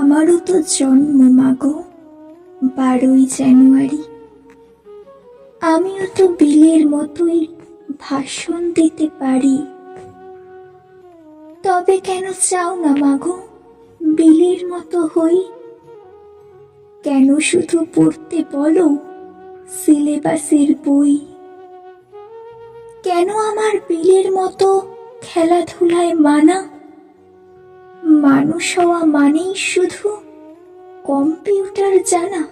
আমারও তো জন্ম মাগো 12ই জানুয়ারি। আমিও তো বিলের মতোই ভাষণ দিতে পারি। তবে কেন চাও না মাগো বিলের মতো হই? কেন শুধু পড়তে বলো সিলেবাসের বই? কেন আমার বিলের মতো খেলাধুলায় মানা? মানুষ হওয়া মানেই শুধু কম্পিউটার জানা?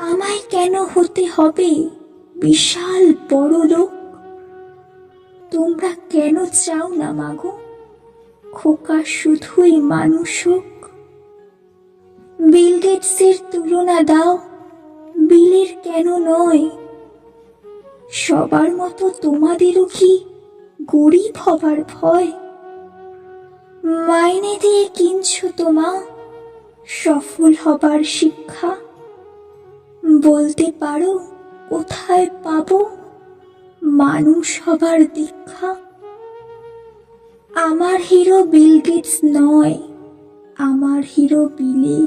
আমায় কেন হতে হবে বিশাল বড় লোক? তোমরা কেন চাও না মাগো খোকা শুধুই মানুষ হোক? বিল গেটসের তুলনা দাও বিলের কেন নয়? সবার মতো তোমাদেরও কি গরিব হবার ভয়? মাইনে দিয়ে কিনছো তোমা সফল হবার শিক্ষা? বলতে পারো কোথায় পাবো মানুষ হবার দীক্ষা? আমার হিরো বিল গেটস নয়, আমার হিরো বিলে।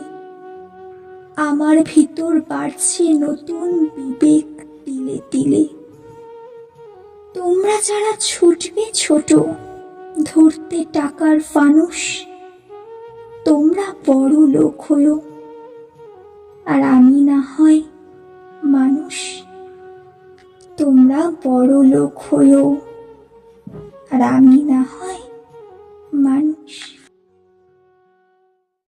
আমার ভিতর বাড়ছে নতুন বিবেক তিলে তিলে। তোমরা যারা ছুটবে ছোট ধরতে টাকার ফানুস, তোমরা বড় লোক হয়ো আর আমি না হয় মানুষ। তোমরা বড় লোক হয়ো আর আমি না হয়